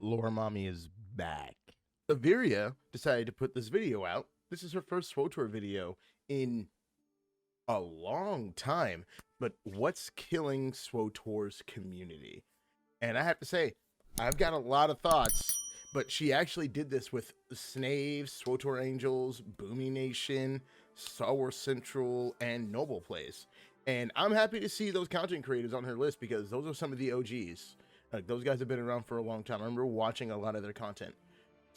Lore Mommy is back. Aviriia decided to put this video out. This is her first SWTOR video in a long time. But what's killing SWTOR's community? And I have to say, I've got a lot of thoughts, but she actually did this with Snave, SWTOR Angels, Boomynation, Star Wars Central, and Nobleplays. And I'm happy to see those content creators on her list because those are some of the OGs. Like, those guys have been around for a long time. I remember watching a lot of their content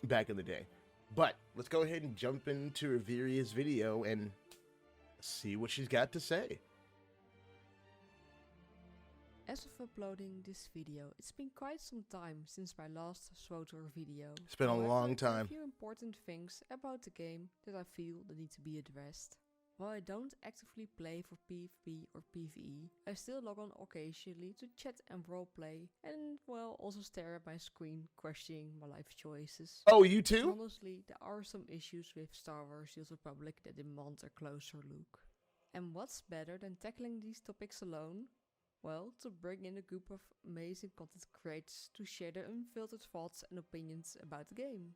back in the day. But let's go ahead and jump into Aviriia's video and see what she's got to say. As of uploading this video, it's been quite some time since my last SWTOR video. It's been a However, long there are time. a few important things about the game that I feel that need to be addressed. While I don't actively play for PvP or PvE, I still log on occasionally to chat and roleplay and, well, also stare at my screen questioning my life choices. Oh, you too? Honestly, there are some issues with Star Wars: The Old Republic that demand a closer look. And what's better than tackling these topics alone? Well, to bring in a group of amazing content creators to share their unfiltered thoughts and opinions about the game.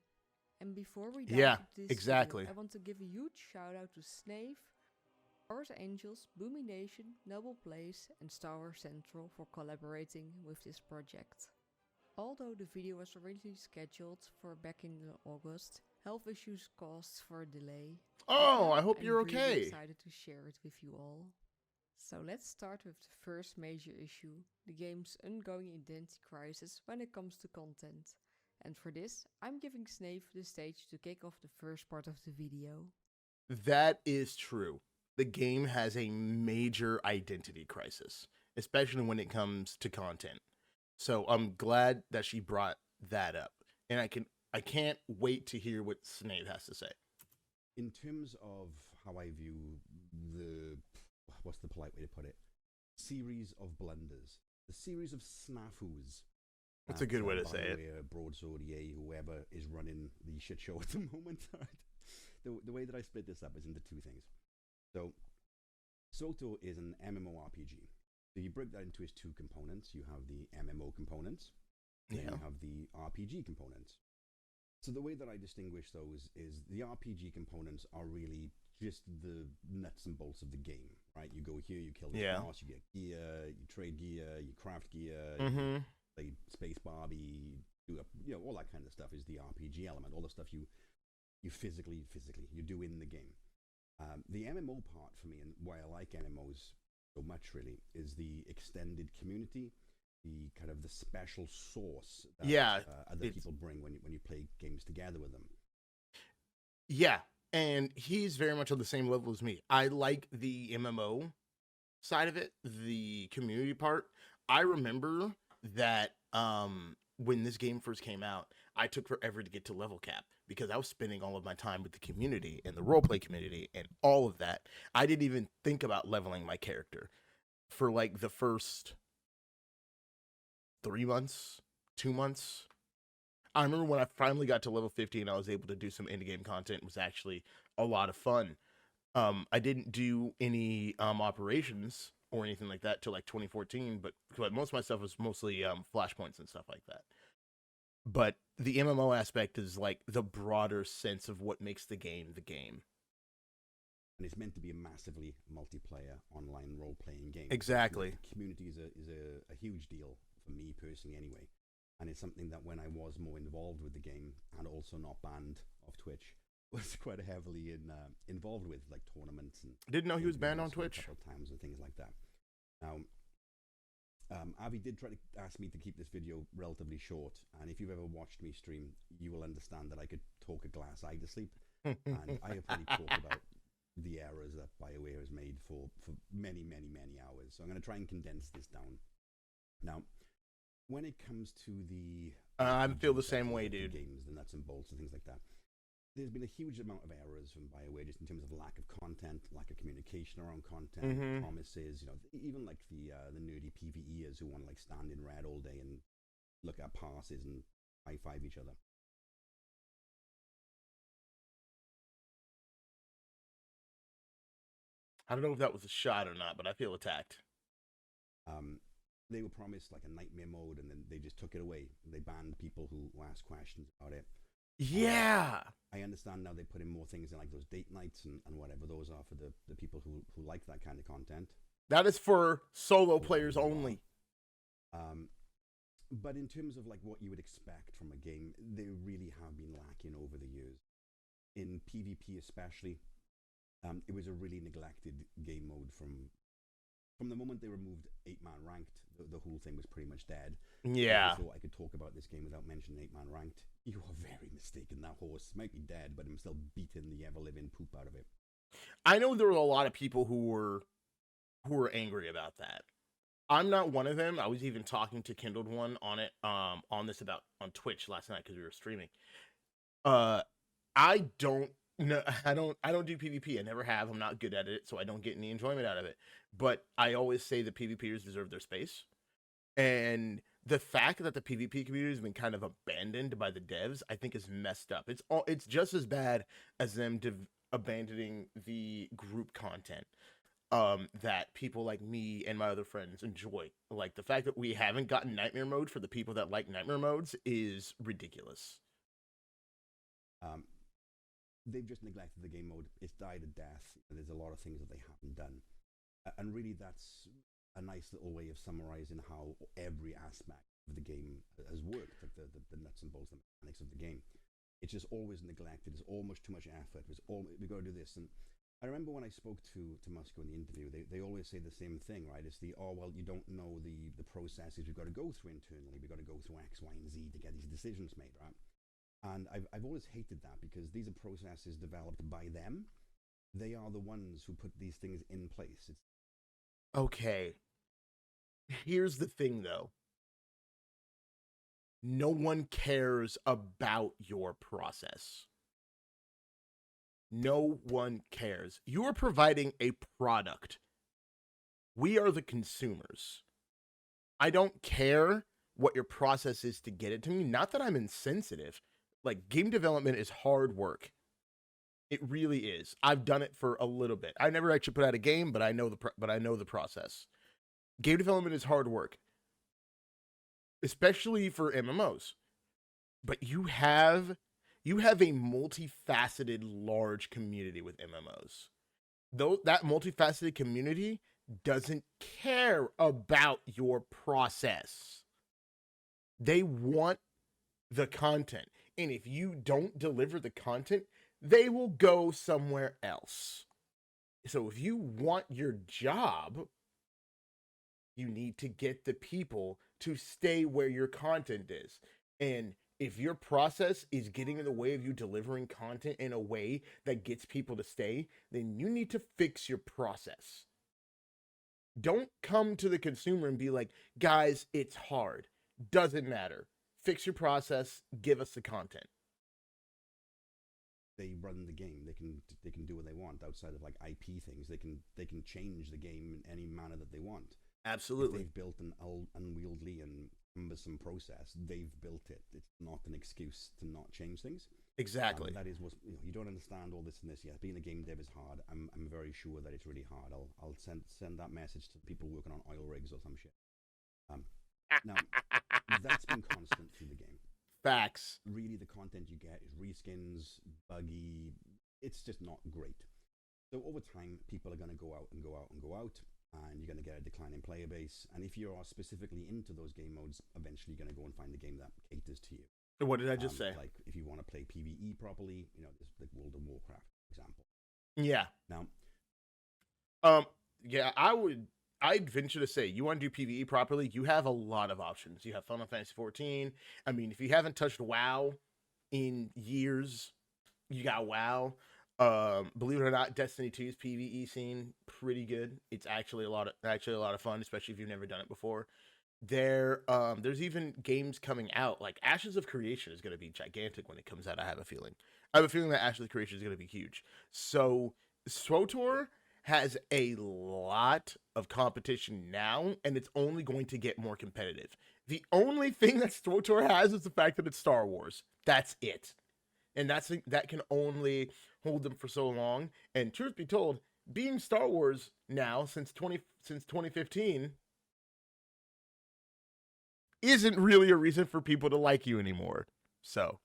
And before we dive Yeah, into this exactly. video, I want to give a huge shout out to Snave, Star Wars Angels, Boomynation, Nobleplays and Star Wars Central for collaborating with this project. Although the video was originally scheduled for back in August, health issues caused for a delay. Oh, Now I hope I'm you're really okay. excited to share it with you all. So let's start with the first major issue, the game's ongoing identity crisis when it comes to content. And for this, I'm giving Snave the stage to kick off the first part of the video. That is true. The game has a major identity crisis, especially when it comes to content. So I'm glad that she brought that up. And I can't wait to hear what Snape has to say. In terms of how I view the, what's the polite way to put it, series of blunders, the series of snafus. That's a good way to say it. Broadsword, EA, whoever is running the shit show at the moment. The way that I split this up is into two things. So, SWTOR is an MMORPG. So you break that into its two components. You have the MMO components, and you have the RPG components. So the way that I distinguish those is the RPG components are really just the nuts and bolts of the game, right? You go here, you kill the boss, you get gear, you trade gear, you craft gear, you play Space Barbie, do all that kind of stuff is the RPG element. All the stuff you physically you do in the game. The MMO part for me, and why I like MMOs so much really, is the extended community, the kind of the special sauce that other people bring when you play games together with them. Yeah, and he's very much on the same level as me. I like the MMO side of it, the community part. I remember that when this game first came out, I took forever to get to level cap because I was spending all of my time with the community and the roleplay community and all of that. I didn't even think about leveling my character for like the first 3 months, 2 months. I remember when I finally got to level 50 and I was able to do some in-game content. It was actually a lot of fun. I didn't do any operations or anything like that till like 2014, but most of my stuff was mostly flashpoints and stuff like that. But the MMO aspect is like the broader sense of what makes the game the game. And it's meant to be a massively multiplayer online role-playing game. Exactly. The community is a huge deal for me personally anyway. And it's something that when I was more involved with the game and also not banned off Twitch, was quite heavily involved with, like tournaments and. I didn't know he was banned on Twitch. A couple of times and things like that. Now, Avi did try to ask me to keep this video relatively short, and if you've ever watched me stream, you will understand that I could talk a glass eye to sleep, and I have probably talked about the errors that BioWare has made for many, many, many hours. So I'm going to try and condense this down. Now, when it comes to the I feel the same way, dude. Games, the nuts and bolts and things like that. There's been a huge amount of errors from BioWare just in terms of lack of content, lack of communication around content, promises. Even like the nerdy PvEers who want to like stand in red all day and look at passes and high five each other. I don't know if that was a shot or not, but I feel attacked. they were promised like a nightmare mode, and then they just took it away. They banned people who asked questions about it. Yeah. I understand now they put in more things in like those date nights and whatever those are for the people who like that kind of content. That is for solo players only. But in terms of like what you would expect from a game, they really have been lacking over the years. In PvP especially, it was a really neglected game mode from the moment they removed 8-man ranked. The whole thing was pretty much dead. Yeah. So I could talk about this game without mentioning 8-man ranked. You are very mistaken. That horse might be dead, but I'm still beating the ever-living poop out of it. I know there were a lot of people who were angry about that. I'm not one of them. I was even talking to Kindled One on it, on Twitch last night because we were streaming. I don't do PvP. I never have. I'm not good at it, so I don't get any enjoyment out of it. But I always say that PvPers deserve their space. And the fact that the PvP community has been kind of abandoned by the devs, I think is messed up. It's just as bad as them abandoning the group content that people like me and my other friends enjoy. Like the fact that we haven't gotten nightmare mode for the people that like nightmare modes is ridiculous. They've just neglected the game mode. It's died a death. There's a lot of things that they haven't done. And really that's a nice little way of summarizing how every aspect of the game has worked, like the nuts and bolts, the mechanics of the game. It's just always neglected. It's almost too much effort. We've got to do this. And I remember when I spoke to Musco in the interview, they always say the same thing, right? It's well, you don't know the processes we've got to go through internally. We've got to go through X, Y, and Z to get these decisions made, right? And I've always hated that because these are processes developed by them. They are the ones who put these things in place. Okay. Here's the thing, though. No one cares about your process. No one cares. You are providing a product. We are the consumers. I don't care what your process is to get it to me. Not that I'm insensitive. Like, game development is hard work. It really is. I've done it for a little bit. I never actually put out a game, but I know the process. Game development is hard work, especially for MMOs. But you have a multifaceted, large community with MMOs. Though that multifaceted community doesn't care about your process. They want the content. And if you don't deliver the content, they will go somewhere else. So if you want your job, you need to get the people to stay where your content is. And if your process is getting in the way of you delivering content in a way that gets people to stay, then you need to fix your process. Don't come to the consumer and be like, guys, it's hard. Doesn't matter. Fix your process. Give us the content. They run the game. They can do what they want outside of like IP things. They can change the game in any manner that they want. Absolutely. If they've built an unwieldy and cumbersome process, they've built it. It's not an excuse to not change things. Exactly. That is what you don't understand all this and this. Yeah, being a game dev is hard. I'm very sure that it's really hard. I'll send that message to people working on oil rigs or some shit. Now that's been constant through the game. Facts. Really, the content you get is reskins, buggy. It's just not great. So over time, people are going to go out, and you're going to get a declining player base. And if you are specifically into those game modes, eventually you're going to go and find a game that caters to you. What did I just say? Like if you want to play PvE properly, there's the World of Warcraft, for example. Yeah. Now, yeah, I'd venture to say, you want to do PvE properly, you have a lot of options. You have Final Fantasy 14. I mean, if you haven't touched WoW in years, you got WoW. Believe it or not, Destiny 2's PvE scene pretty good. It's actually a lot of fun, especially if you've never done it before. There's even games coming out, like Ashes of Creation is going to be gigantic when it comes out. I have a feeling that Ashes of Creation is going to be huge. So SWTOR has a lot of competition now, and it's only going to get more competitive. The only thing that SWTOR has is the fact that it's Star Wars. That's it. And that can only hold them for so long. And truth be told, being Star Wars now since 2015, isn't really a reason for people to like you anymore. So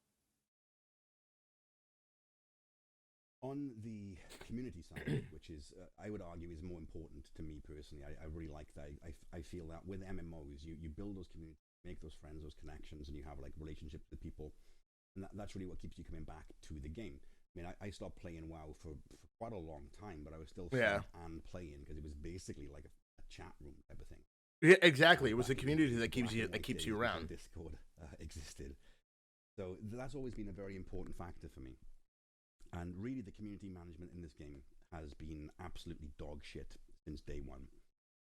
on the community side, which is, I would argue, is more important to me personally. I really like that. I feel that with MMOs, you build those communities, make those friends, those connections, and you have like relationships with people. And that's really what keeps you coming back to the game. I mean, I stopped playing WoW for quite a long time, but I was still fun and playing because it was basically like a chat room type of thing. Yeah, exactly. It was a community that keeps you around. Discord existed, so that's always been a very important factor for me. And really, the community management in this game has been absolutely dog shit since day one.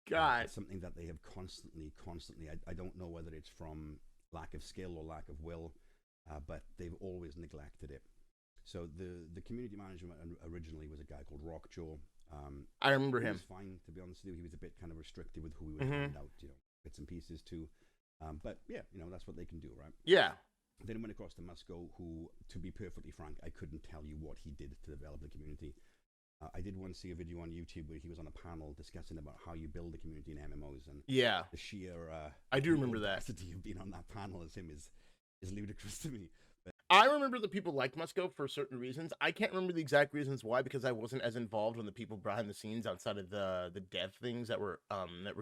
God, it's something that they have constantly. I don't know whether it's from lack of skill or lack of will, but they've always neglected it. So the community management originally was a guy called Rockjaw. I remember him. He was fine, to be honest with you. He was a bit kind of restricted with who he would find out, bits and pieces too. But yeah, that's what they can do, right? Yeah. Then went across to Musco, who, to be perfectly frank, I couldn't tell you what he did to develop the community. I did once see a video on YouTube where he was on a panel discussing about how you build a community in MMOs, and yeah, the sheer I do remember that audacity of being on that panel as him is ludicrous to me. But I remember the people liked Musco for certain reasons. I can't remember the exact reasons why, because I wasn't as involved when the people behind the scenes outside of the dev things that were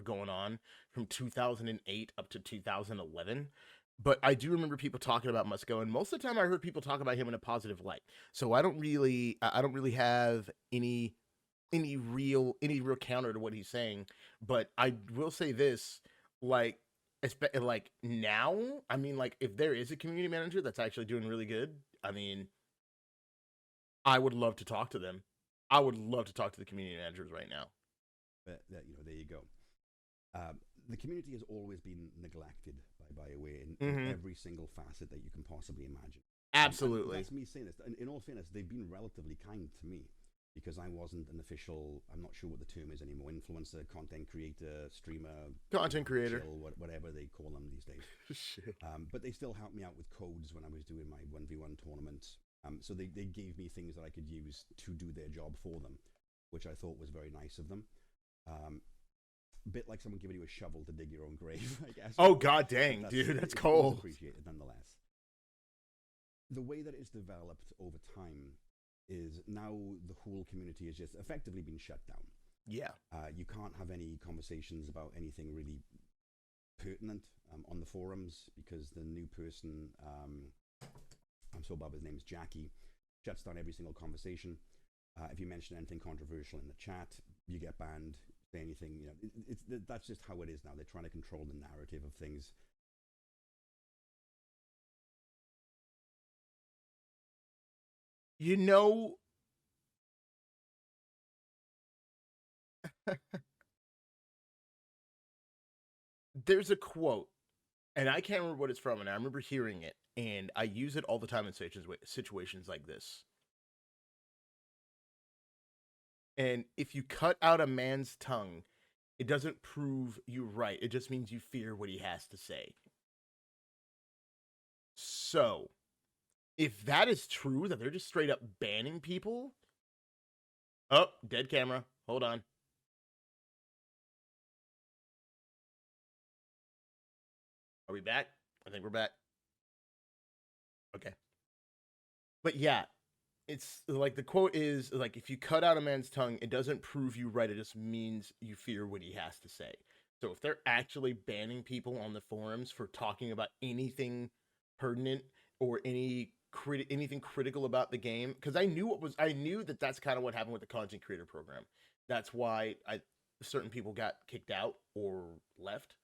going on from 2008 up to 2011. But I do remember people talking about Musco, and most of the time I heard people talk about him in a positive light. So I don't really have any real counter to what he's saying. But I will say this, like now, I mean, like, if there is a community manager that's actually doing really good, I mean, I would love to talk to them. I would love to talk to the community managers right now. But there you go. The community has always been neglected by BioWare in every single facet that you can possibly imagine. Absolutely. That's me saying this. In all fairness, they've been relatively kind to me, because I wasn't an official, I'm not sure what the term is anymore, influencer, content creator, streamer, content creator, whatever they call them these days. Shit. But they still helped me out with codes when I was doing my 1v1 tournaments. So they gave me things that I could use to do their job for them, which I thought was very nice of them. A bit like someone giving you a shovel to dig your own grave, I guess. Oh, god dang, dude, that's cold. Appreciated nonetheless. The way that it's developed over time is now the whole community has just effectively been shut down. Yeah. You can't have any conversations about anything really pertinent on the forums, because the new person, I'm so bad, his name's Jackie, shuts down every single conversation. If you mention anything controversial in the chat, you get banned. Say anything, that's just how it is now. They're trying to control the narrative of things. There's a quote, and I can't remember what it's from, and I remember hearing it, and I use it all the time in situations like this. And if you cut out a man's tongue, it doesn't prove you right. It just means you fear what he has to say. So, if that is true, that they're just straight up banning people... Oh, dead camera. Hold on. Are we back? I think we're back. Okay. But yeah, it's like the quote is like, if you cut out a man's tongue, it doesn't prove you right. It just means you fear what he has to say. So if they're actually banning people on the forums for talking about anything pertinent or anything critical about the game, because I knew that that's kind of what happened with the content creator program. That's why certain people got kicked out or left.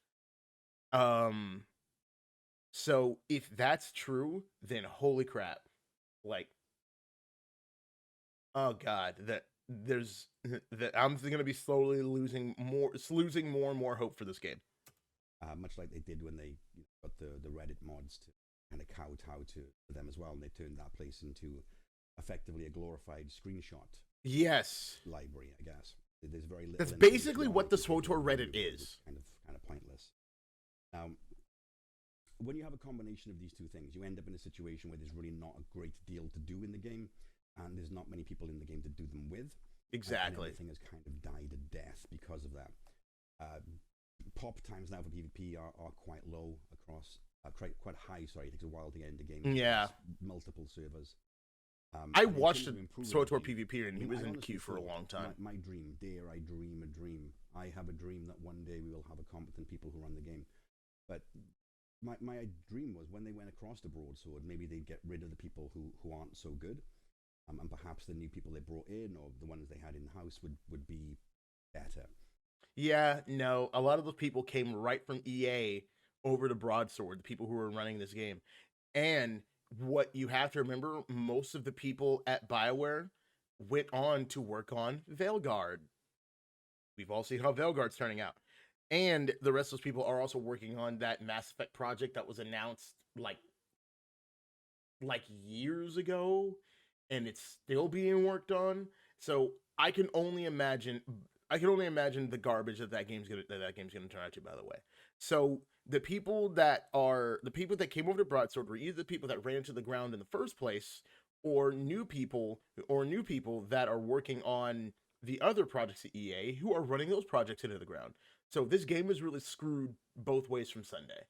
So if that's true, then holy crap, like, oh god, I'm gonna be slowly losing more and more hope for this game. Much like they did when they got the Reddit mods to kind of kowtow to them as well, and they turned that place into effectively a glorified screenshot. Yes. Library, I guess. There's very little. That's basically what the SWTOR Reddit is. Kind of pointless. Now, when you have a combination of these two things, you end up in a situation where there's really not a great deal to do in the game, and there's not many people in the game to do them with. Exactly. And everything has kind of died a death because of that. pop times now for PvP are quite low across, quite high, sorry, it takes a while to get into games. Yeah. Multiple servers. I And in watched terms of improving SWTOR the game, PVP, and he I was in honestly queue for a thought long time. My dream, dare I dream a dream? I have a dream that one day we will have a competent people who run the game. But my dream was when they went across the broadsword, maybe they'd get rid of the people who aren't so good, and perhaps the new people they brought in or the ones they had in house would be better. Yeah, no, a lot of those people came right from EA over to Broadsword, the people who were running this game. And what you have to remember, most of the people at BioWare went on to work on Veilguard. We've all seen how Veilguard's turning out. And the rest of those people are also working on that Mass Effect project that was announced like years ago, and it's still being worked on. So I can only imagine the garbage that game's gonna turn out to. By the way, so the people that came over to Broadsword were either the people that ran into the ground in the first place, or new people that are working on the other projects at EA who are running those projects into the ground. So this game is really screwed both ways from Sunday.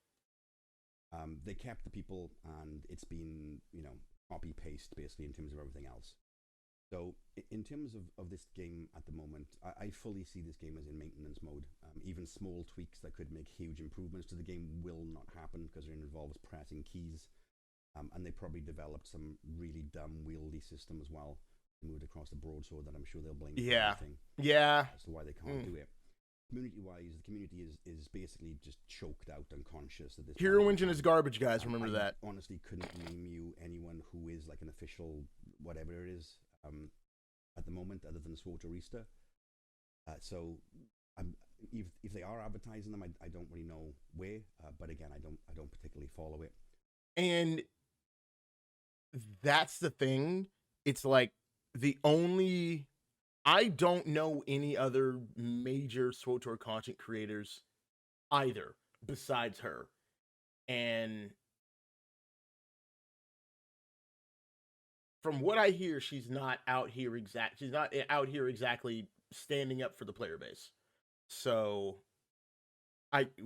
They kept the people, and it's been, copy paste basically in terms of everything else. So in terms of this game at the moment, I fully see this game as in maintenance mode. Even small tweaks that could make huge improvements to the game will not happen because it involves pressing keys. And they probably developed some really dumb wieldy system as well. Moved across the broadsword that I'm sure they'll blame for everything. Yeah. As to why they can't do it. Community-wise, the community is basically just choked out, unconscious at this Hero point. Engine is garbage, guys. Remember that. Honestly, couldn't name you anyone who is like an official whatever it is at the moment, other than SWTOR. So if they are advertising them, I don't really know where. But again, I don't particularly follow it. And that's the thing. It's like I don't know any other major SWTOR content creators either besides her. And from what I hear, she's not out here exactly standing up for the player base. So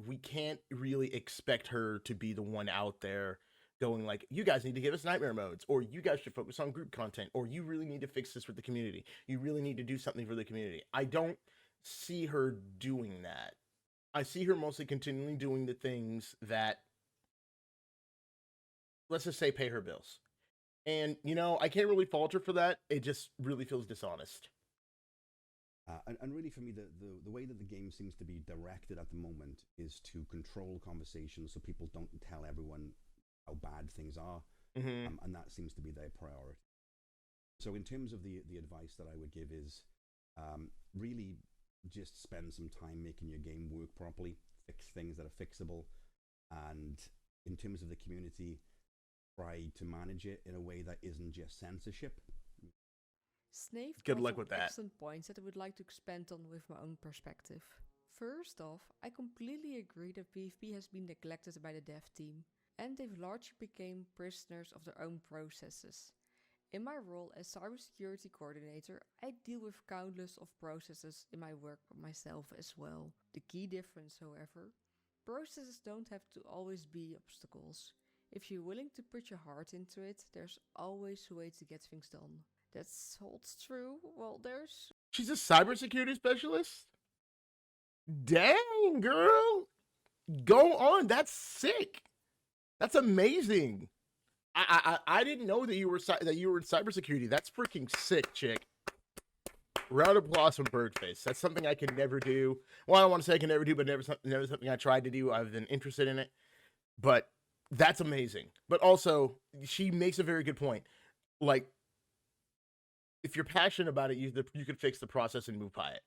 we can't really expect her to be the one out there going like, you guys need to give us nightmare modes, or you guys should focus on group content, or you really need to fix this with the community. You really need to do something for the community. I don't see her doing that. I see her mostly continually doing the things that, let's just say, pay her bills. And, I can't really fault her for that. It just really feels dishonest. And really, for me, the way that the game seems to be directed at the moment is to control conversations so people don't tell everyone how bad things are. Mm-hmm. And that seems to be their priority. So in terms of the advice that I would give is really just spend some time making your game work properly, fix things that are fixable, and in terms of the community, try to manage it in a way that isn't just censorship. Snave Good brought luck up with that. excellent points that I would like to expand on with my own perspective. First off, I completely agree that PvP has been neglected by the dev team, and they've largely become prisoners of their own processes. In my role as cybersecurity coordinator, I deal with countless of processes in my work myself as well. The key difference, however, processes don't have to always be obstacles. If you're willing to put your heart into it, there's always a way to get things done. That holds true. Well, there's... She's a cybersecurity specialist? Dang, girl. Go on. That's sick. That's amazing. I didn't know that you were in cybersecurity. That's freaking sick, chick. Round of applause from Birdface. That's something I can never do. Well, I don't want to say I can never do, but never something I tried to do. I've been interested in it. But that's amazing. But also, she makes a very good point. Like, if you're passionate about it, you could fix the process and move by it.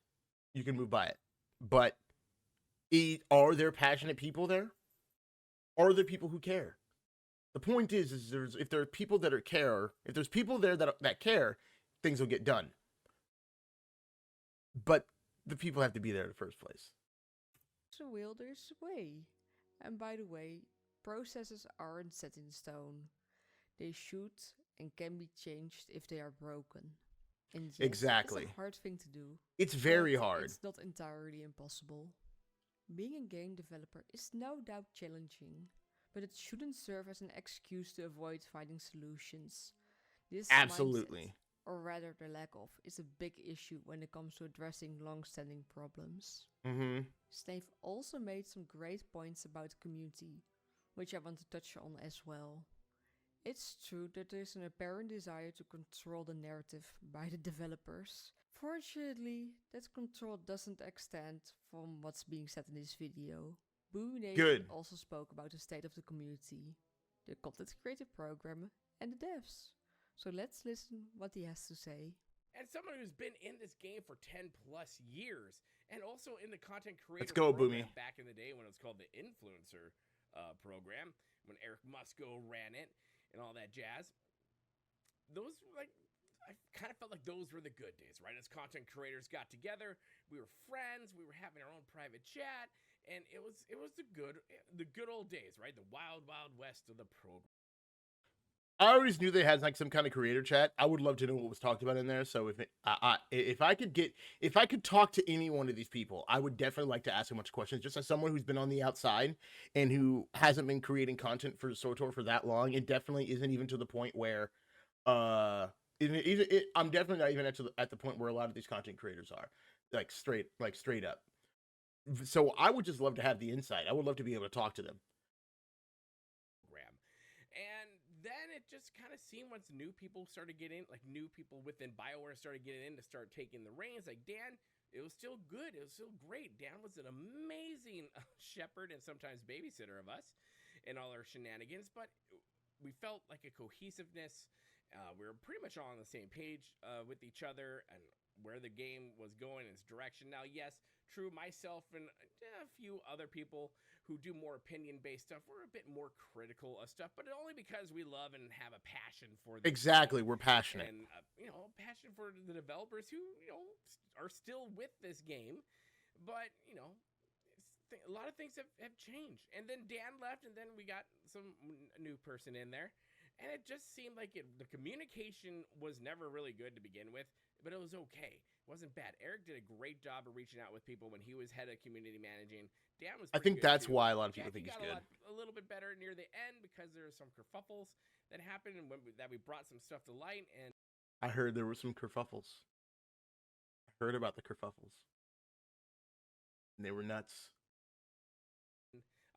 You can move by it. But are there passionate people there? Are there people who care? The point is if there are people that care, if there's people there that care, things will get done. But the people have to be there in the first place. So will, there's a way. And by the way, processes aren't set in stone. They should and can be changed if they are broken. And yes, Exactly. it's a hard thing to do. It's very but hard. It's not entirely impossible. Being a game developer is no doubt challenging, but it shouldn't serve as an excuse to avoid finding solutions. This mindset, Absolutely. or rather the lack of, is a big issue when it comes to addressing long-standing problems. Mm-hmm. Steve also made some great points about the community, which I want to touch on as well. It's true that there's an apparent desire to control the narrative by the developers. Fortunately, that control doesn't extend from what's being said in this video. Boomynation Good. also spoke about the state of the community, the content creator program, and the devs. So let's listen what he has to say. And someone who's been in this game for 10 plus years, and also in the content creator Let's go, program Boomy. back in the day when it was called the influencer program, when Eric Musco ran it and all that jazz. Those were like, I kind of felt like those were the good days, right? As content creators got together, we were friends, we were having our own private chat, and it was the good old days, right? The wild west of the program. I always knew they had like some kind of creator chat. I would love to know what was talked about in there. So if I could talk to any one of these people, I would definitely like to ask a bunch of questions. Just as someone who's been on the outside and who hasn't been creating content for SWTOR for that long, it definitely isn't even to the point where, I'm definitely not even at the point where a lot of these content creators are, like straight up. So I would just love to have the insight. I would love to be able to talk to them. And then it just kind of seemed once new people started getting, like new people within BioWare started getting in to start taking the reins. Like Dan, it was still good. It was still great. Dan was an amazing shepherd and sometimes babysitter of us in all our shenanigans. But we felt like a cohesiveness. We were pretty much all on the same page with each other and where the game was going in its direction. Now, yes, true, myself and a few other people who do more opinion-based stuff, we're a bit more critical of stuff, but only because we love and have a passion for the Exactly, game. we're passionate. And, passion for the developers who, are still with this game. But, a lot of things have changed. And then Dan left, and then we got some new person in there. And it just seemed like the communication was never really good to begin with, but it was okay. It wasn't bad. Eric did a great job of reaching out with people when he was head of community managing. Dan was. I think that's too. why a lot of people Jackie think he's got good. A little bit better near the end because there were some kerfuffles that happened and that we brought some stuff to light. And I heard there were some kerfuffles. I heard about the kerfuffles. And they were nuts.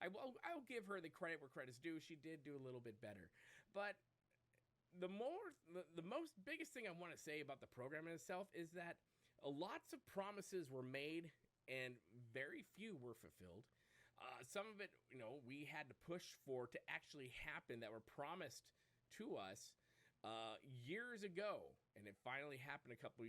I'll give her the credit where credit's due. She did do a little bit better. But the most biggest thing I want to say about the program in itself is that lots of promises were made and very few were fulfilled. Some of it, we had to push for to actually happen that were promised to us years ago. And it finally happened a couple,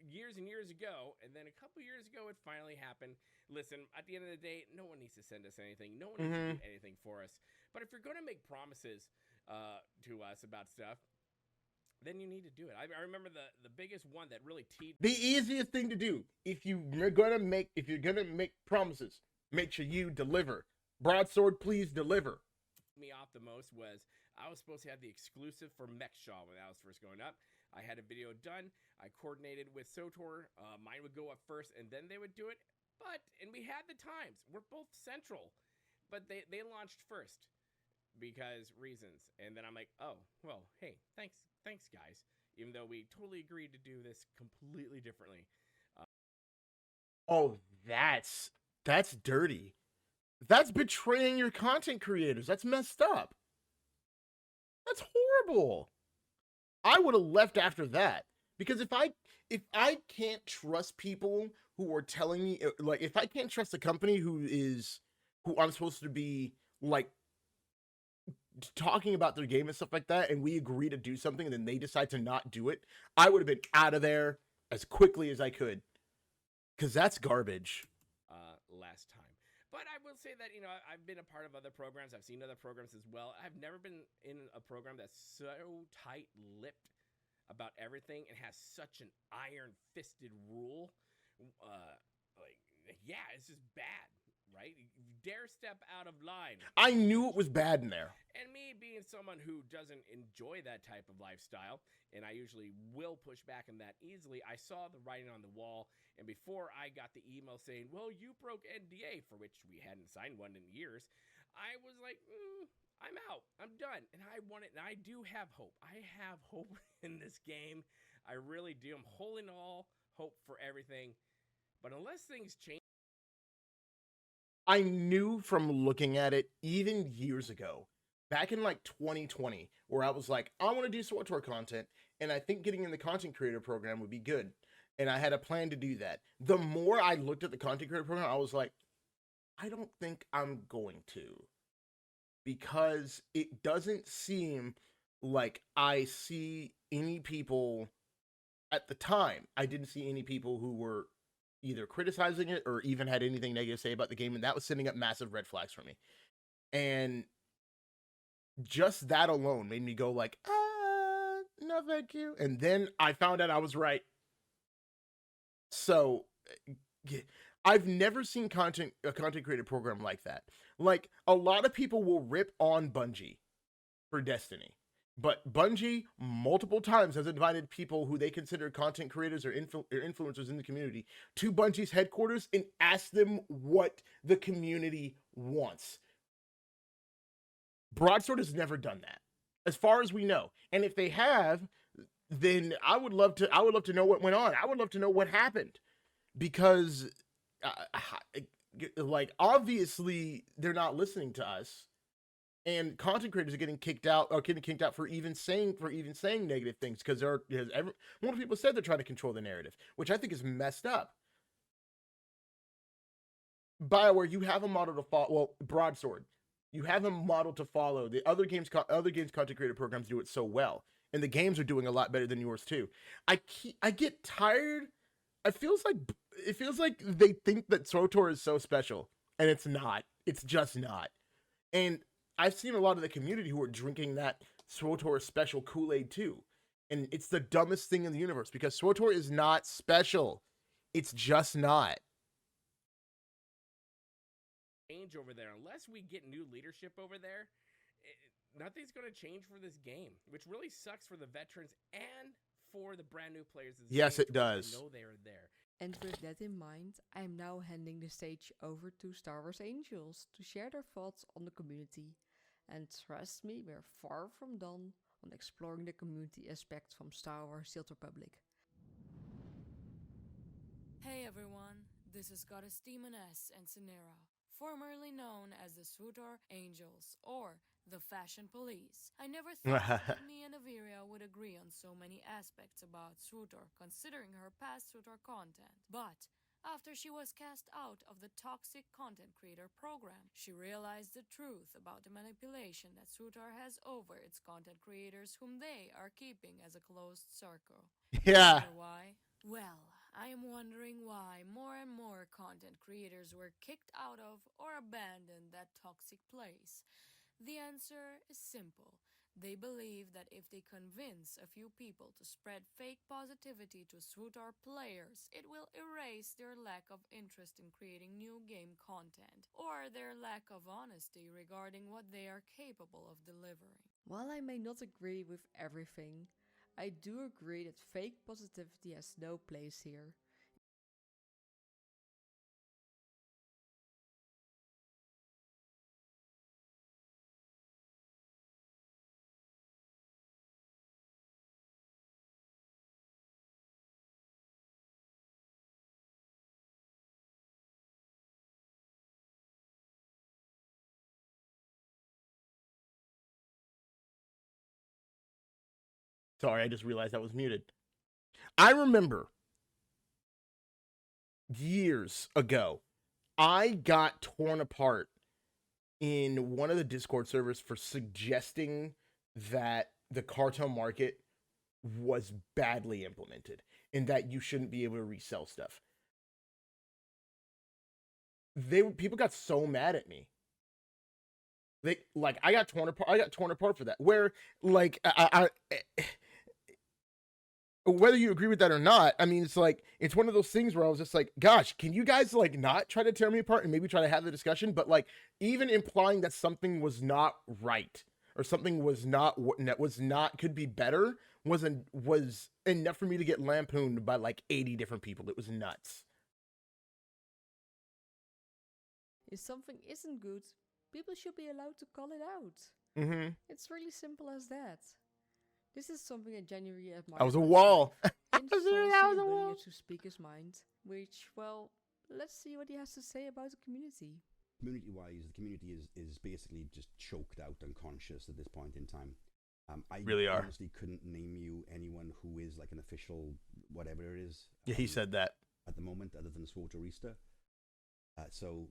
years and years ago. And then a couple years ago, it finally happened. Listen, at the end of the day, no one needs to send us anything. No one needs to do anything for us. But if you're going to make promises to us about stuff, then you need to do it. I remember the biggest one that really teed the easiest thing to do if you're gonna make promises, make sure you deliver. Broadsword, please deliver. me off the most was I was supposed to have the exclusive for Mechshaw when that was first going up. I had a video done. I coordinated with SWTOR. Mine would go up first, and then they would do it. And we had the times. We're both central, but they launched first because reasons. And then I'm like, oh, well, hey, thanks, guys. Even though we totally agreed to do this completely differently. Oh, that's dirty. That's betraying your content creators. That's messed up. That's horrible. I would have left after that. Because if I can't trust people who are telling me, like, if I can't trust a company who I'm supposed to be, like, talking about their game and stuff like that, and we agree to do something and then they decide to not do it, I would have been out of there as quickly as I could. Because that's garbage. Last time. But I will say that, I've been a part of other programs. I've seen other programs as well. I've never been in a program that's so tight-lipped about everything and has such an iron-fisted rule. It's just bad, right? You dare step out of line. I knew it was bad in there. And me being someone who doesn't enjoy that type of lifestyle, and I usually will push back on that easily, I saw the writing on the wall, and before I got the email saying, well, you broke NDA, for which we hadn't signed one in years, I was like, I'm out. I'm done. And I want it, and I do have hope. I have hope in this game. I really do. I'm holding all hope for everything. But unless things change. I knew from looking at it even years ago, back in like 2020, where I was like, I want to do SWTOR content, and I think getting in the content creator program would be good. And I had a plan to do that. The more I looked at the content creator program, I was like, I don't think I'm going to. Because it doesn't seem like I see any people at the time. I didn't see any people who were either criticizing it or even had anything negative to say about the game. And that was sending up massive red flags for me. And just that alone made me go like, no, thank you. And then I found out I was right. So I've never seen a content creator program like that. Like, a lot of people will rip on Bungie for Destiny, but Bungie multiple times has invited people who they consider content creators or influencers in the community to Bungie's headquarters and asked them what the community wants. Broadsword has never done that, as far as we know. And if they have, then I would love to know what went on. I would love to know what happened, because like, obviously they're not listening to us, and content creators are getting kicked out for even saying negative things, because one of people said they're trying to control the narrative, which I think is messed up. BioWare, you have a model to follow. Well, Broadsword, you have a model to follow. The other games content creator programs do it so well, and the games are doing a lot better than yours too. I get tired. It feels like they think that SWTOR is so special, and it's not. It's just not. And I've seen a lot of the community who are drinking that SWTOR special Kool-Aid too. And it's the dumbest thing in the universe, because SWTOR is not special. It's just not. Change over there. Unless we get new leadership over there, nothing's going to change for this game, which really sucks for the veterans and for the brand new players. Yes, it does. Know they are there. And with that in mind, I am now handing the stage over to Star Wars Angels to share their thoughts on the community. And trust me, we're far from done on exploring the community aspect from Star Wars SWTOR Public. Hey everyone, this is Goddess Demon S and Cenera, formerly known as the SWTOR Angels, or the Fashion Police. I never thought that me and Aviriia would agree on so many aspects about SWTOR, considering her past SWTOR content. But after she was cast out of the toxic content creator program, she realized the truth about the manipulation that SWTOR has over its content creators, whom they are keeping as a closed circle. Yeah. Why? Well, I am wondering why more and more content creators were kicked out of or abandoned that toxic place. The answer is simple. They believe that if they convince a few people to spread fake positivity to SWTOR players, it will erase their lack of interest in creating new game content, or their lack of honesty regarding what they are capable of delivering. While I may not agree with everything, I do agree that fake positivity has no place here. Sorry, I just realized I was muted. I remember years ago, I got torn apart in one of the Discord servers for suggesting that the cartel market was badly implemented and that you shouldn't be able to resell stuff. People got so mad at me. I got torn apart for that. Where, like, whether you agree with that or not, I mean, it's like, it's one of those things where I was just like, gosh, can you guys like not try to tear me apart and maybe try to have the discussion? But like, even implying that something was not right or something was not could be better was enough for me to get lampooned by like 80 different people. It was nuts. If something isn't good, people should be allowed to call it out. Mm-hmm. It's really simple as that. This is something I genuinely admire. That was a about wall. Vince's That was a ability wall. to speak his mind, which, well, let's see what he has to say about the community. Community-wise, the community is basically just choked out, unconscious at this point in time. I Really are. honestly couldn't name you anyone who is like an official whatever it is. Yeah, he said that. At the moment, other than SWTOR. So,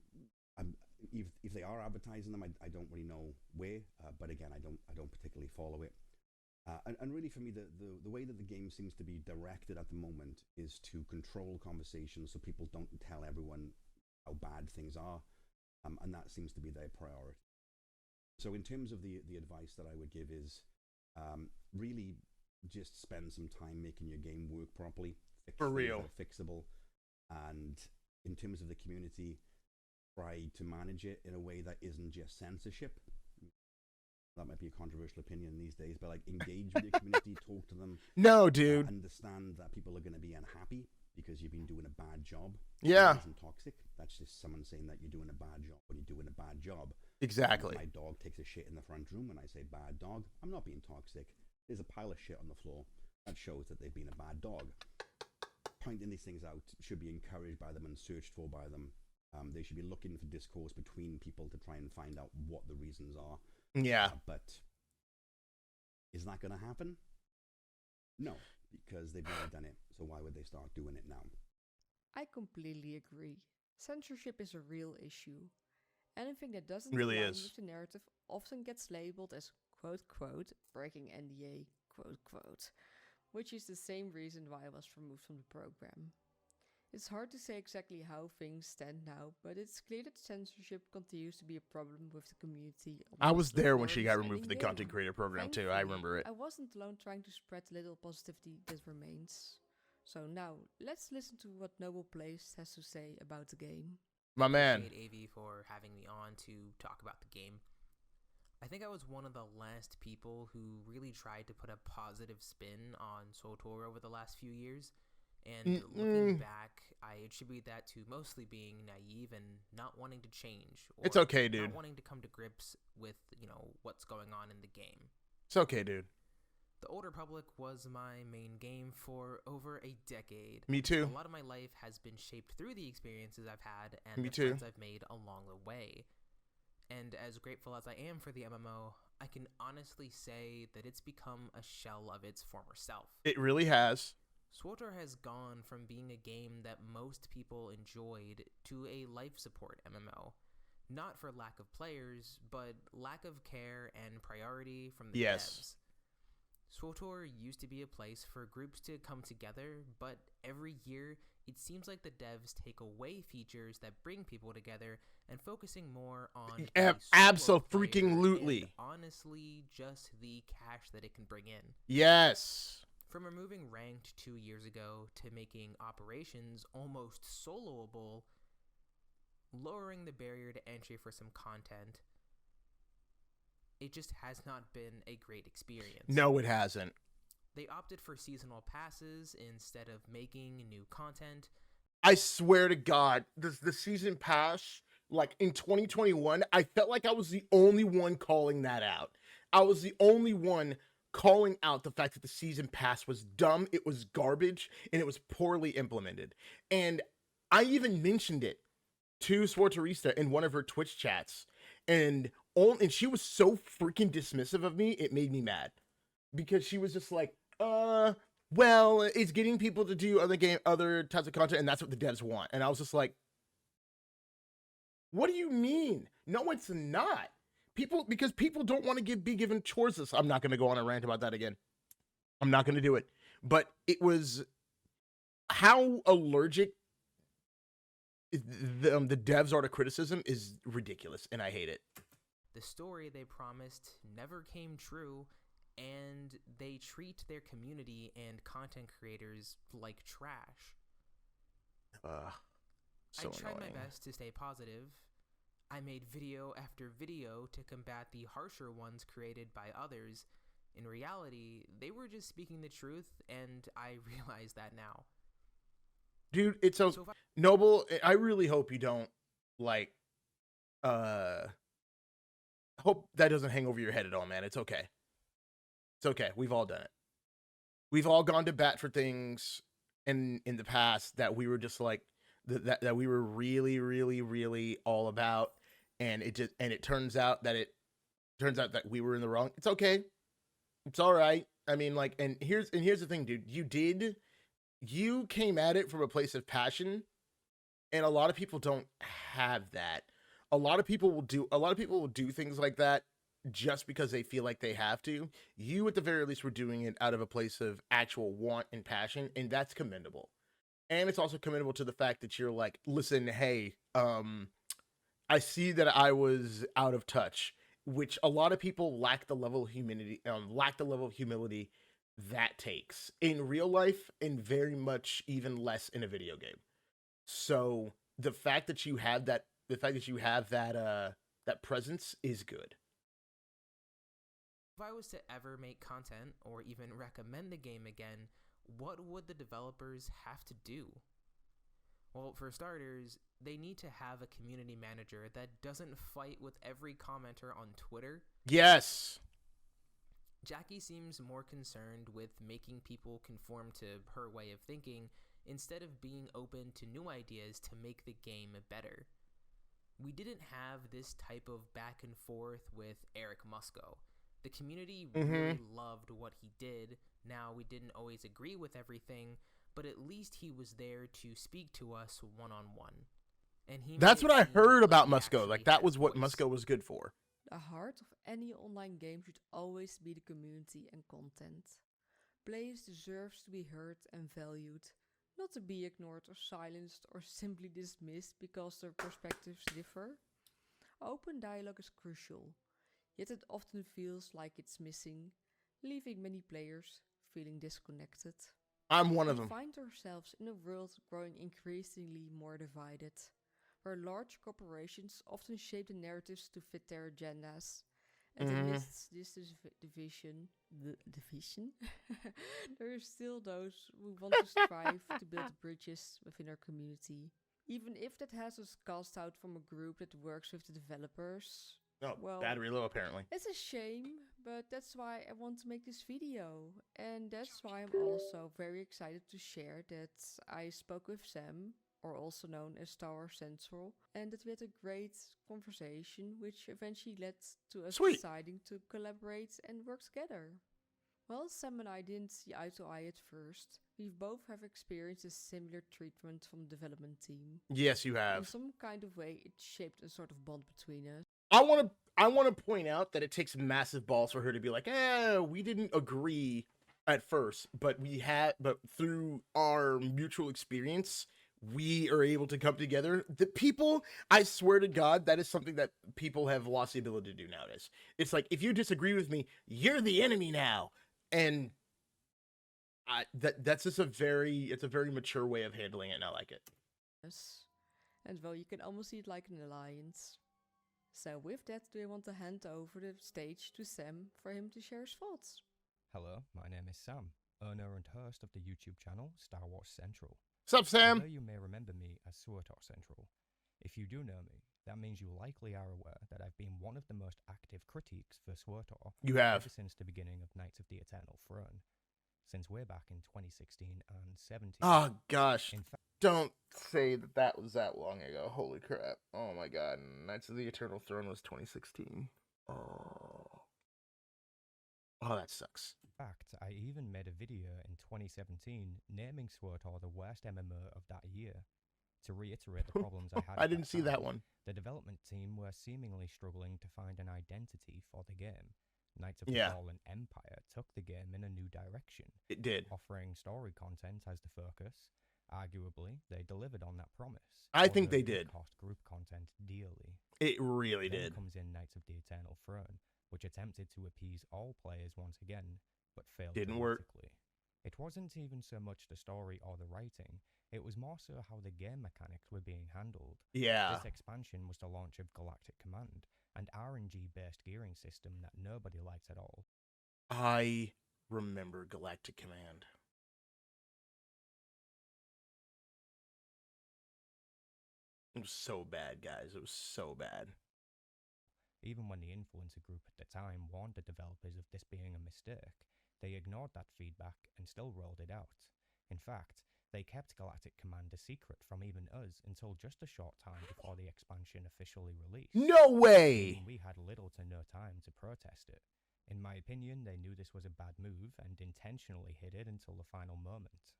if they are advertising them, I don't really know where. But again, I don't particularly follow it. And really, for me, the way that the game seems to be directed at the moment is to control conversations so people don't tell everyone how bad things are, and that seems to be their priority. So in terms of the advice that I would give is really just spend some time making your game work properly. Fix For things real. that are fixable. And in terms of the community, try to manage it in a way that isn't just censorship. That might be a controversial opinion these days, but like engage with your community, talk to them. No, dude. Understand that people are going to be unhappy because you've been doing a bad job. Yeah. That isn't toxic. That's just someone saying that you're doing a bad job when you're doing a bad job. Exactly. My dog takes a shit in the front room and I say bad dog. I'm not being toxic. There's a pile of shit on the floor. That shows that they've been a bad dog. Pointing these things out should be encouraged by them and searched for by them. They should be looking for discourse between people to try and find out what the reasons are. Yeah. But is that going to happen? No, because they've never done it. So why would they start doing it now? I completely agree. Censorship is a real issue. Anything that doesn't Really align is. with the narrative often gets labeled as quote-quote breaking NDA quote-quote, which is the same reason why I was removed from the program. It's hard to say exactly how things stand now, but it's clear that censorship continues to be a problem with the community. I was amongst the there when she got forums removed and from the in-game. content creator program too. I Thankfully, remember it. I wasn't alone trying to spread the little positivity that remains. So now, let's listen to what Nobleplays has to say about the game. My man. Appreciate AV for having me on to talk about the game. I think I was one of the last people who really tried to put a positive spin on SWTOR over the last few years. And looking back, I attribute that to mostly being naive and not wanting to change. Or It's okay, dude. Not wanting to come to grips with, what's going on in the game. It's okay, dude. The Old Republic was my main game for over a decade. Me too. A lot of my life has been shaped through the experiences I've had and Me the too. friends I've made along the way. And as grateful as I am for the MMO, I can honestly say that it's become a shell of its former self. It really has. SWTOR has gone from being a game that most people enjoyed to a life support MMO. Not for lack of players, but lack of care and priority from the devs. SWTOR used to be a place for groups to come together, but every year it seems like the devs take away features that bring people together and focusing more on Abso-freaking-lutely. honestly just the cash that it can bring in. Yes. From removing ranked 2 years ago to making operations almost soloable, lowering the barrier to entry for some content, it just has not been a great experience. No, it hasn't. They opted for seasonal passes instead of making new content. I swear to God, the season pass, like in 2021, I felt like I was the only one calling that out. I was the only one calling out the fact that the season pass was dumb, it was garbage, and it was poorly implemented. And I even mentioned it to SWTORista in one of her Twitch chats, and she was so freaking dismissive of me, it made me mad. Because she was just like, well, it's getting people to do other types of content, and that's what the devs want. And I was just like, what do you mean? No, it's not. Because people don't want to be given chores. I'm not going to go on a rant about that again. I'm not going to do it. But it was how allergic the devs are to criticism is ridiculous, and I hate it. The story they promised never came true, and they treat their community and content creators like trash. So I tried annoying. my best to stay positive. I made video after video to combat the harsher ones created by others. In reality, they were just speaking the truth, and I realize that now. Dude, it's so So if I- Noble. I really hope you don't like. Hope that doesn't hang over your head at all, man. It's okay. It's okay. We've all done it. We've all gone to bat for things in the past that we were just like that we were really, really, really all about, and it turns out that we were in the wrong. It's okay. It's all right. I mean, like, and here's the thing, dude. You came at it from a place of passion, and a lot of people don't have that. A lot of people will do things like that just because they feel like they have to. You, at the very least, were doing it out of a place of actual want and passion, and that's commendable. And it's also commendable to the fact that you're like, listen, hey, I see that I was out of touch, which a lot of people lack the level of humility, that takes in real life, and very much even less in a video game. So the fact that you have that presence is good. If I was to ever make content or even recommend the game again, what would the developers have to do? Well, for starters, they need to have a community manager that doesn't fight with every commenter on Twitter. Yes. Jackie seems more concerned with making people conform to her way of thinking instead of being open to new ideas to make the game better. We didn't have this type of back and forth with Eric Musco. The community really loved what he did. Now, we didn't always agree with everything, but at least he was there to speak to us one-on-one. And that's what I heard about Musco. Musco. Like, that was what Musco was good for. The heart of any online game should always be the community and content. Players deserve to be heard and valued, not to be ignored or silenced or simply dismissed because their perspectives differ. Open dialogue is crucial, yet it often feels like it's missing, leaving many players feeling disconnected. I'm one of We them. find ourselves in a world growing increasingly more divided, where large corporations often shape the narratives to fit their agendas. And amidst this division, there are still those who want to strive to build bridges within our community. Even if that has us cast out from a group that works with the developers. Oh, Well, battery low, apparently. It's a shame, but that's why I want to make this video. And that's why I'm also very excited to share that I spoke with Sam, or also known as SWTOR Central, and that we had a great conversation, which eventually led to us deciding to collaborate and work together. Well, Sam and I didn't see eye to eye at first. We both have experienced a similar treatment from the development team. Yes, you In have. some kind of way, it shaped a sort of bond between us. I want to point out that it takes massive balls for her to be like, we didn't agree at first, but through our mutual experience, we are able to come together. The people, I swear to God, that is something that people have lost the ability to do nowadays. It's like, if you disagree with me, you're the enemy now. And that's just it's a very mature way of handling it, and I like it. And well, you can almost see it like an alliance. So with that, do I want to hand over the stage to Sam for him to share his thoughts? Hello, my name is Sam, owner and host of the YouTube channel Star Wars Central. Sup, Sam? Although you may remember me as SWTOR Central, if you do know me, that means you likely are aware that I've been one of the most active critiques for SWTOR You have. ever since the beginning of Knights of the Eternal Throne, since way back in 2016 and 17. Oh, gosh. In fact, Don't say that was that long ago. Holy crap. Oh my god. Knights of the Eternal Throne was 2016. Oh, that sucks. I even made a video in 2017 naming SWTOR the worst MMO of that year. To reiterate the problems I had. I didn't see that one. The development team were seemingly struggling to find an identity for the game. Knights of the Fallen Empire took the game in a new direction. It did. Offering story content as the focus. Arguably, they delivered on that promise. I think they did. Cost group content dearly. It really Then did. comes in Knights of the Eternal Throne, which attempted to appease all players once again, but failed Didn't work. dramatically. It wasn't even so much the story or the writing, it was more so how the game mechanics were being handled. Yeah. This expansion was the launch of Galactic Command, an RNG-based gearing system that nobody liked at all. I remember Galactic Command. It was so bad, guys. It was so bad. Even when the influencer group at the time warned the developers of this being a mistake, they ignored that feedback and still rolled it out. In fact, they kept Galactic Command a secret from even us until just a short time before the expansion officially released. No way! We had little to no time to protest it. In my opinion, they knew this was a bad move and intentionally hid it until the final moment.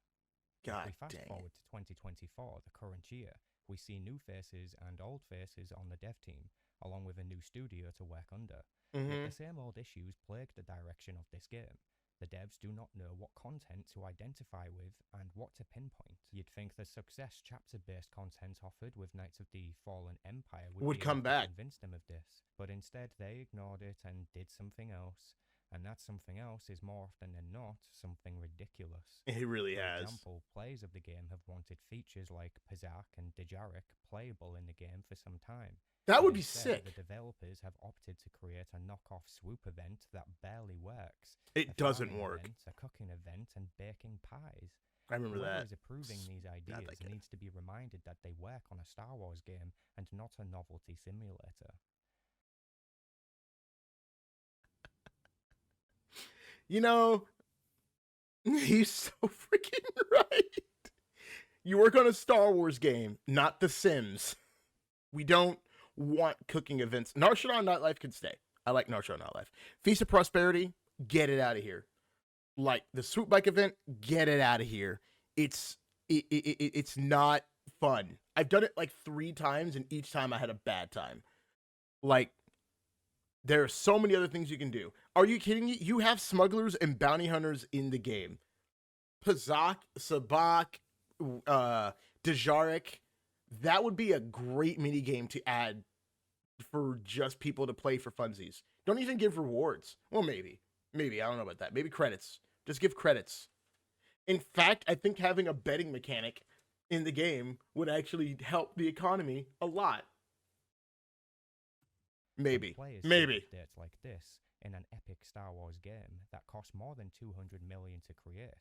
God If we fast dang forward to 2024, the current year, we see new faces and old faces on the dev team, along with a new studio to work under. it. Yet the same old issues plague the direction of this game. The devs do not know what content to identify with and what to pinpoint. You'd think the success chapter-based content offered with Knights of the Fallen Empire Would be come able to back. convince them of this, but instead they ignored it and did something else, and that something else is more often than not something ridiculous. It really For has. example, players of the game have wanted features like Pazak and Dejarik playable in the game for some time. That would But be instead, sick. The developers have opted to create a knockoff swoop event that barely works. It A doesn't farming work. event, a cooking event, and baking pies. I remember Whoever that. is approving these ideas that good. needs to be reminded that they work on a Star Wars game and not a novelty simulator. You know, he's so freaking right. You work on a Star Wars game, not The Sims. We don't want cooking events. Narshadon Nightlife can stay. I like Narshadon Nightlife. Feast of Prosperity, get it out of here. Like the Swoop Bike event, get it out of here. It's not fun. I've done it like 3 times, and each time I had a bad time. Like, there are so many other things you can do. Are you kidding me? You have smugglers and bounty hunters in the game. Pazak, Sabak, Dejarik. That would be a great mini game to add for just people to play for funsies. Don't even give rewards. Well, maybe. Maybe. I don't know about that. Maybe credits. Just give credits. In fact, I think having a betting mechanic in the game would actually help the economy a lot. Maybe. Players Maybe. see updates like this in an epic Star Wars game that costs more than $200 million to create.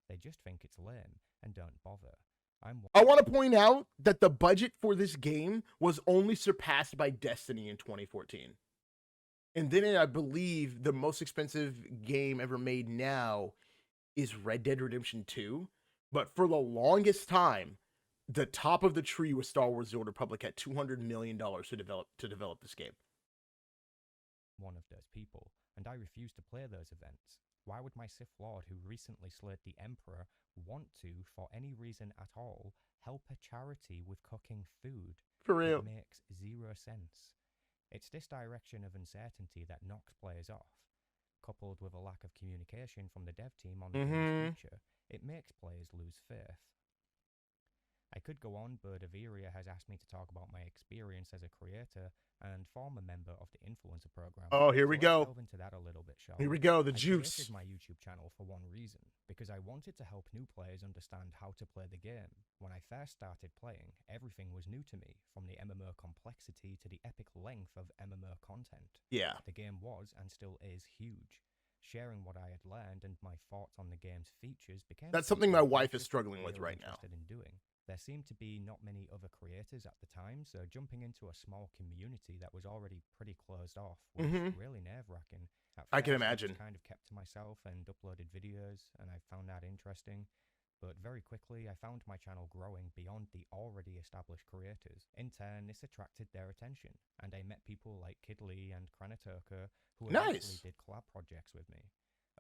They just think it's lame and don't bother. I want to point out that the budget for this game was only surpassed by Destiny in 2014. And then I believe the most expensive game ever made now is Red Dead Redemption 2. But for the longest time, the top of the tree was Star Wars: The Old Republic at $200 million to develop this game. One of those people, and I refuse to play those events. Why would my Sith Lord, who recently slayed the Emperor, want to, for any reason at all, help a charity with cooking food? For real. It makes zero sense. It's this direction of uncertainty that knocks players off. Coupled with a lack of communication from the dev team on the game's future, it makes players lose faith. I could go on, but Aviriia has asked me to talk about my experience as a creator and former member of the influencer program. Oh, here we Let's go. delve into that a little bit, shall Here we we? go, the I juice. created my YouTube channel for one reason, because I wanted to help new players understand how to play the game. When I first started playing, everything was new to me, from the MMO complexity to the epic length of MMO content. Yeah. The game was, and still is, huge. Sharing what I had learned and my thoughts on the game's features became... That's something my wife is struggling with right now. ...interested in doing. There seemed to be not many other creators at the time, so jumping into a small community that was already pretty closed off was really nerve-wracking. I can At first, imagine. I just kind of kept to myself and uploaded videos, and I found that interesting. But very quickly, I found my channel growing beyond the already established creators. In turn, this attracted their attention, and I met people like Kidley and Kranatoka, who eventually did collab projects with me.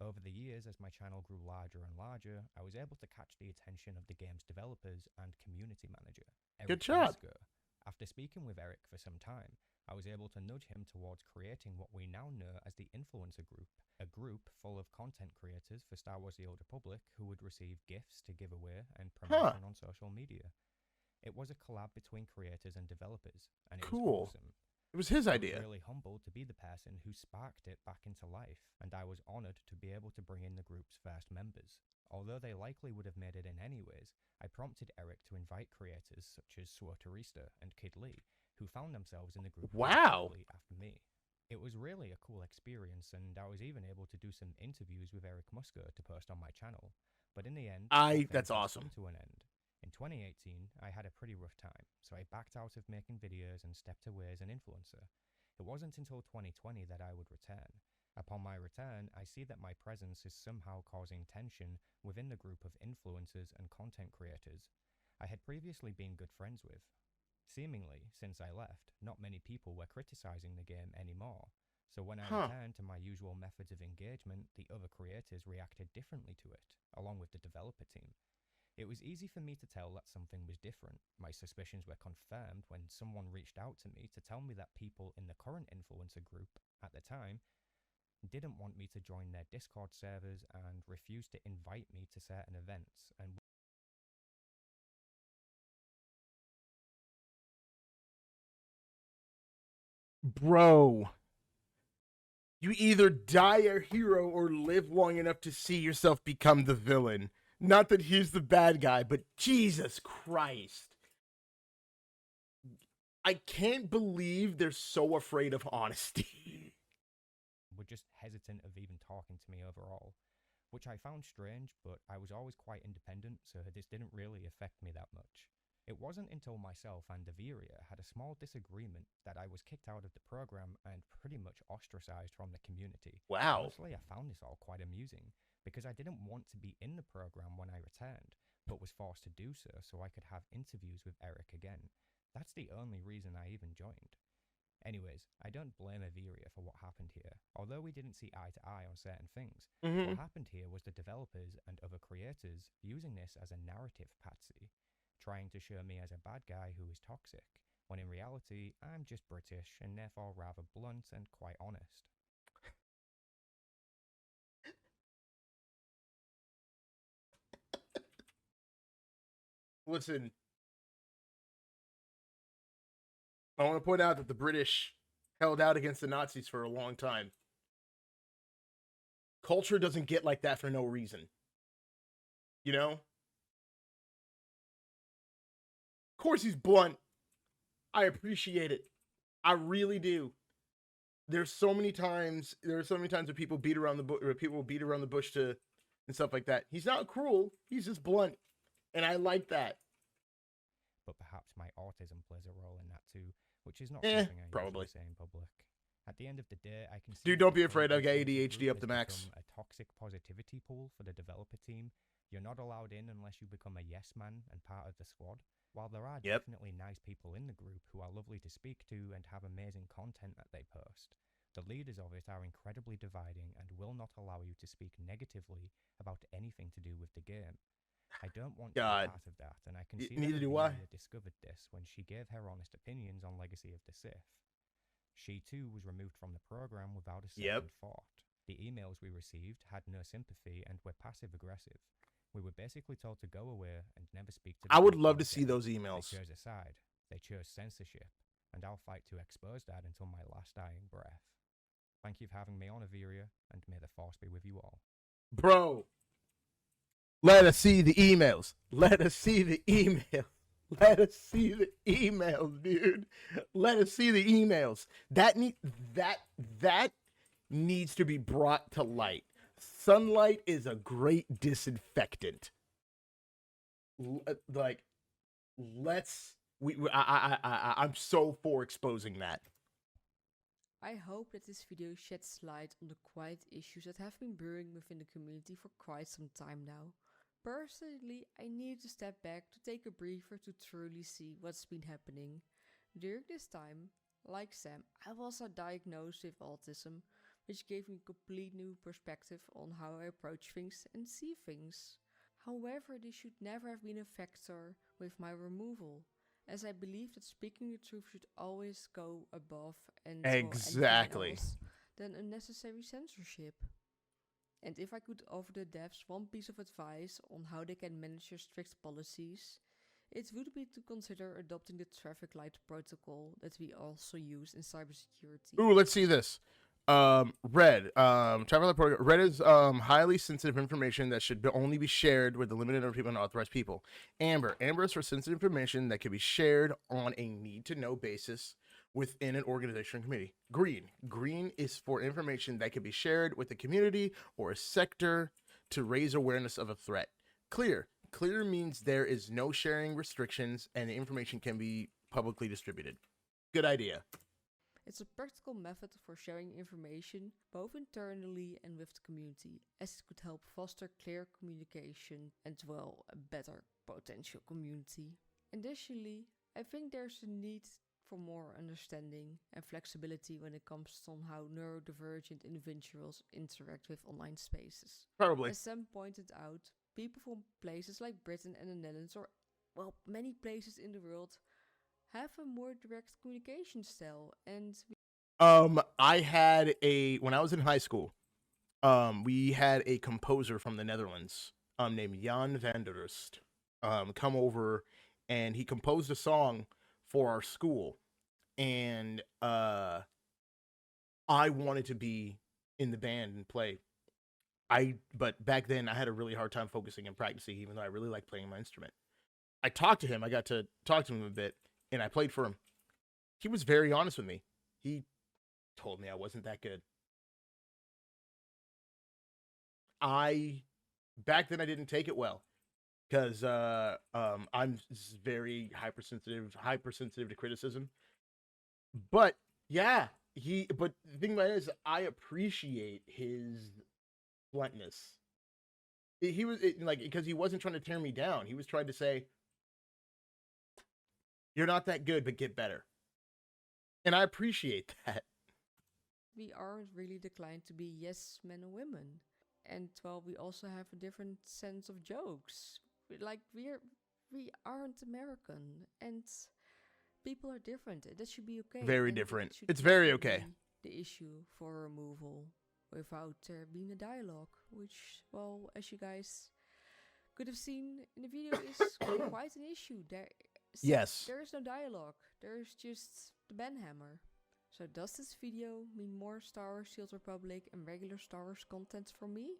Over the years, as my channel grew larger and larger, I was able to catch the attention of the game's developers and community manager, Eric Good job. Musco. After speaking with Eric for some time, I was able to nudge him towards creating what we now know as the Influencer Group, a group full of content creators for Star Wars: The Old Republic who would receive gifts to give away and promotion on social media. It was a collab between creators and developers, and it was awesome. It was his I was idea. really humbled to be the person who sparked it back into life, and I was honoured to be able to bring in the group's first members. Although they likely would have made it in anyways, I prompted Eric to invite creators such as SWTOR and Kid Lee, who found themselves in the group Wow. shortly after me. It was really a cool experience, and I was even able to do some interviews with Eric Musco to post on my channel. But in the end, all that's things must awesome. come to an end. In 2018, I had a pretty rough time, so I backed out of making videos and stepped away as an influencer. It wasn't until 2020 that I would return. Upon my return, I see that my presence is somehow causing tension within the group of influencers and content creators I had previously been good friends with. Seemingly, since I left, not many people were criticizing the game anymore. So when I returned to my usual methods of engagement, the other creators reacted differently to it, along with the developer team. It was easy for me to tell that something was different. My suspicions were confirmed when someone reached out to me to tell me that people in the current influencer group at the time didn't want me to join their Discord servers and refused to invite me to certain events and Bro, you either die a hero or live long enough to see yourself become the villain. Not that he's the bad guy, but Jesus Christ. I can't believe they're so afraid of honesty. were just hesitant of even talking to me overall, which I found strange, but I was always quite independent, so this didn't really affect me that much. It wasn't until myself and Aviriia had a small disagreement that I was kicked out of the program and pretty much ostracized from the community. Wow. Honestly, I found this all quite amusing, because I didn't want to be in the program when I returned, but was forced to do so I could have interviews with Eric again. That's the only reason I even joined. Anyways, I don't blame Aviriia for what happened here, although we didn't see eye to eye on certain things. What happened here was the developers and other creators using this as a narrative patsy, trying to show me as a bad guy who is toxic, when in reality, I'm just British and therefore rather blunt and quite honest. Listen, I want to point out that the British held out against the Nazis for a long time. Culture doesn't get like that for no reason. You know? Of course he's blunt. I appreciate it. I really do. There are so many times where people beat around the bush to and stuff like that. He's not cruel. He's just blunt. And I like that. But perhaps my autism plays a role in that too, which is not something I probably usually say in public. At the end of the day, I can see. Dude, that don't the be afraid. current I've got influencer ADHD group up the has max. become a toxic positivity pool for the developer team. You're not allowed in unless you become a yes man and part of the squad. While there are definitely nice people in the group who are lovely to speak to and have amazing content that they post, the leaders of it are incredibly dividing and will not allow you to speak negatively about anything to do with the game. I don't want to be part of that, and I can see neither that do I. Aviriia discovered this when she gave her honest opinions on Legacy of the Sith. She too was removed from the program without a second thought. The emails we received had no sympathy and were passive aggressive. We were basically told to go away and never speak to the I would people love to see again. those emails. They chose a side. They chose censorship, and I'll fight to expose that until my last dying breath. Thank you for having me on, Aviriia, and may the force be with you all. Bro, let us see the emails. Let us see the emails. Let us see the emails, dude. Let us see the emails. That needs to be brought to light. Sunlight is a great disinfectant. I'm so for exposing that. I hope that this video sheds light on the quiet issues that have been brewing within the community for quite some time now. Personally, I needed to step back to take a breather to truly see what's been happening. During this time, like Sam, I was diagnosed with autism, which gave me a complete new perspective on how I approach things and see things. However, this should never have been a factor with my removal, as I believe that speaking the truth should always go above and Exactly. else than unnecessary censorship. And if I could offer the devs one piece of advice on how they can manage their strict policies, It would be to consider adopting the traffic light protocol that we also use in cybersecurity. Ooh, let's see this. Red. Traffic light protocol. Red is highly sensitive information that should only be shared with a limited number of people and authorized people. Amber. Amber is for sensitive information that can be shared on a need-to-know basis within an organization or community. Green. Green is for information that can be shared with the community or a sector to raise awareness of a threat. Clear. Clear means there is no sharing restrictions and the information can be publicly distributed. Good idea. It's a practical method for sharing information both internally and with the community, as it could help foster clear communication and, well, a better potential community. Additionally, I think there's a need for more understanding and flexibility when it comes to how neurodivergent individuals interact with online spaces. Probably. As Sam pointed out, people from places like Britain and the Netherlands, or, well, many places in the world, have a more direct communication style. And I had when I was in high school, we had a composer from the Netherlands, named Jan van der Rust, come over, and he composed a song for our school, and I wanted to be in the band and play. But back then I had a really hard time focusing and practicing, even though I really liked playing my instrument. I talked to him. I got to talk to him a bit, and I played for him. He was very honest with me. He told me I wasn't that good. Back then I didn't take it well, because I'm very hypersensitive to criticism. But yeah, but the thing about it is, I appreciate his bluntness. He was because he wasn't trying to tear me down. He was trying to say, you're not that good, but get better. And I appreciate that. we aren't really declined to be yes men and women. And, well, we also have a different sense of jokes. We aren't American, and people are different. That should be okay. Very and different. it should It's very not be okay. The issue for removal without there being a dialogue, which, well, as you guys could have seen in the video, is quite an issue. Yes. There is no dialogue. There's just the banhammer. So does this video mean more Star Wars Shield Republic and regular Star Wars content for me?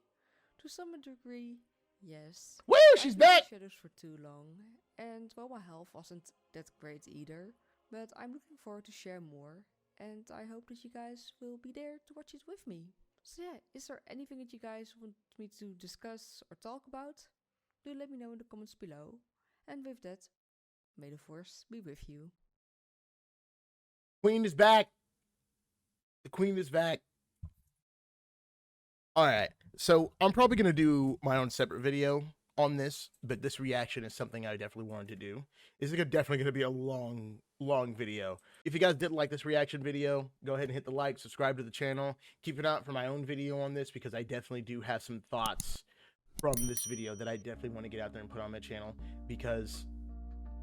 To some degree, yes. Woo, she's I've been in back! Shadows for too long, and, well, my health wasn't that great either. But I'm looking forward to share more, and I hope that you guys will be there to watch it with me. So yeah, is there anything that you guys want me to discuss or talk about? Do let me know in the comments below. And with that, may the Force be with you. Queen is back. The Queen is back. All right. So I'm probably going to do my own separate video on this, but this reaction is something I definitely wanted to do. This is definitely going to be a long video. If you guys did like this reaction video, go ahead and hit the like, subscribe to the channel. Keep an eye out for my own video on this, because I definitely do have some thoughts from this video that I definitely want to get out there and put on my channel, because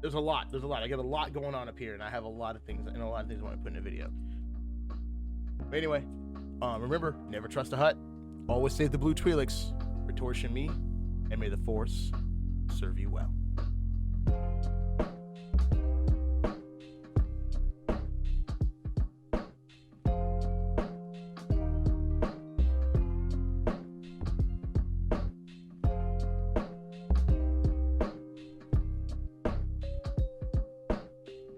there's a lot. I got a lot going on up here, and I have a lot of things I want to put in a video. But anyway, remember, never trust a hut. Always save the blue Twi'leks. Retortion me, and may the Force serve you well.